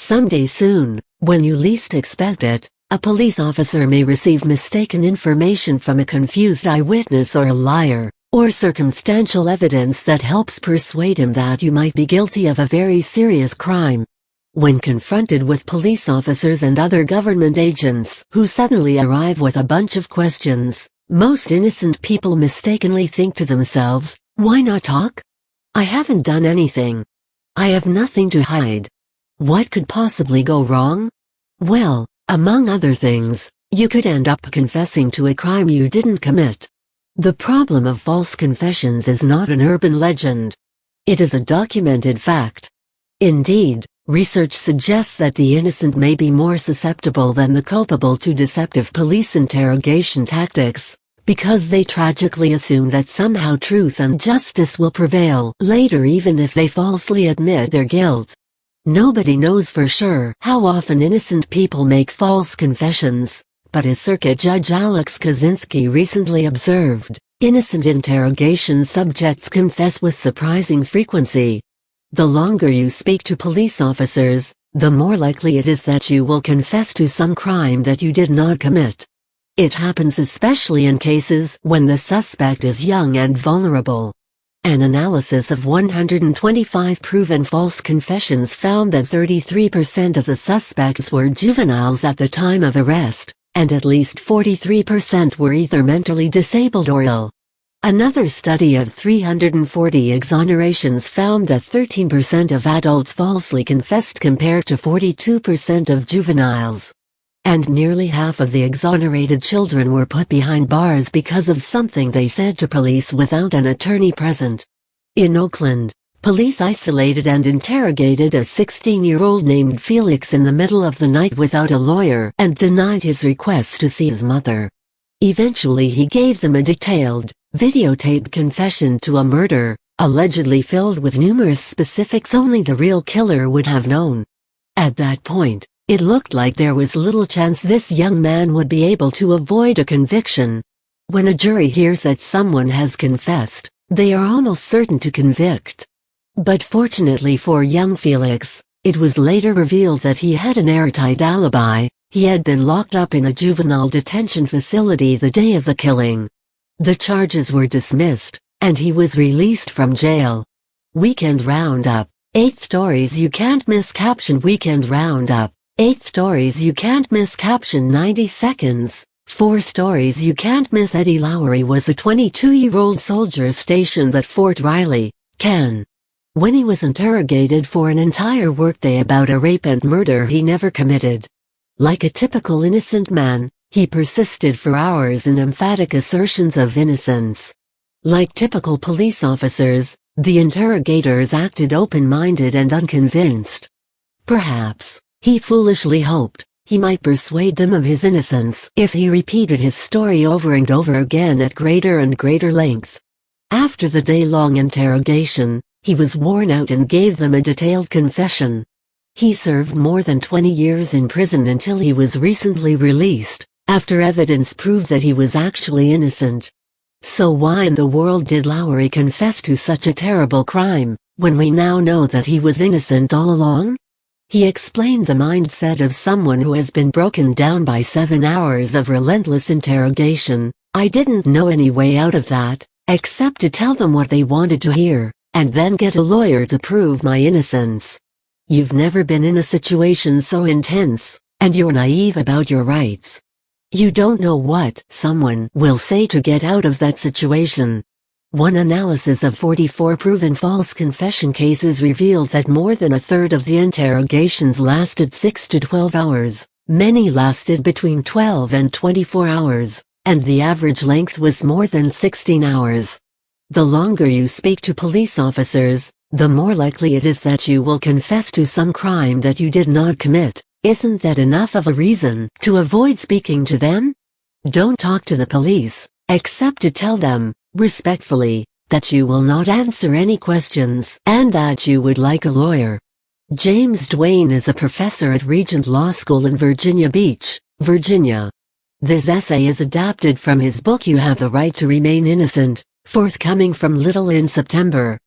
Someday soon, when you least expect it, a police officer may receive mistaken information from a confused eyewitness or a liar, or circumstantial evidence that helps persuade him that you might be guilty of a very serious crime. When confronted with police officers and other government agents who suddenly arrive with a bunch of questions, most innocent people mistakenly think to themselves, "Why not talk? I haven't done anything. I have nothing to hide. What could possibly go wrong?" Well, among other things, you could end up confessing to a crime you didn't commit. The problem of false confessions is not an urban legend. It is a documented fact. Indeed, research suggests that the innocent may be more susceptible than the culpable to deceptive police interrogation tactics, because they tragically assume that somehow truth and justice will prevail later even if they falsely admit their guilt. Nobody knows for sure how often innocent people make false confessions, but as Circuit Judge Alex Kaczynski recently observed, innocent interrogation subjects confess with surprising frequency. The longer you speak to police officers, the more likely it is that you will confess to some crime that you did not commit. It happens especially in cases when the suspect is young and vulnerable. An analysis of 125 proven false confessions found that 33% of the suspects were juveniles at the time of arrest, and at least 43% were either mentally disabled or ill. Another study of 340 exonerations found that 13% of adults falsely confessed compared to 42% of juveniles. And nearly half of the exonerated children were put behind bars because of something they said to police without an attorney present. In Oakland, police isolated and interrogated a 16-year-old named Felix in the middle of the night without a lawyer and denied his request to see his mother. Eventually he gave them a detailed, videotaped confession to a murder, allegedly filled with numerous specifics only the real killer would have known. At that point, it looked like there was little chance this young man would be able to avoid a conviction. When a jury hears that someone has confessed, they are almost certain to convict. But fortunately for young Felix, it was later revealed that he had an airtight alibi. He had been locked up in a juvenile detention facility the day of the killing. The charges were dismissed, and he was released from jail. Weekend Roundup, 8 stories you can't miss caption Weekend Roundup. 8 stories you can't miss caption 90 seconds. 4 stories you can't miss. Eddie Lowry was a 22-year-old soldier stationed at Fort Riley, Ken. When he was interrogated for an entire workday about a rape and murder he never committed. Like a typical innocent man, he persisted for hours in emphatic assertions of innocence. Like typical police officers, the interrogators acted open-minded and unconvinced. Perhaps he foolishly hoped he might persuade them of his innocence if he repeated his story over and over again at greater and greater length. After the day-long interrogation, he was worn out and gave them a detailed confession. He served more than 20 years in prison until he was recently released, after evidence proved that he was actually innocent. So why in the world did Lowry confess to such a terrible crime, when we now know that he was innocent all along? He explained the mindset of someone who has been broken down by 7 hours of relentless interrogation. I didn't know any way out of that, except to tell them what they wanted to hear, and then get a lawyer to prove my innocence. You've never been in a situation so intense, and you're naive about your rights. You don't know what someone will say to get out of that situation. One analysis of 44 proven false confession cases revealed that more than a third of the interrogations lasted 6 to 12 hours, many lasted between 12 and 24 hours, and the average length was more than 16 hours. The longer you speak to police officers, the more likely it is that you will confess to some crime that you did not commit. Isn't that enough of a reason to avoid speaking to them? Don't talk to the police, except to tell them, respectfully, that you will not answer any questions and that you would like a lawyer. James Duane is a professor at Regent Law School in Virginia Beach, Virginia. This essay is adapted from his book You Have the Right to Remain Innocent, forthcoming from Little in September.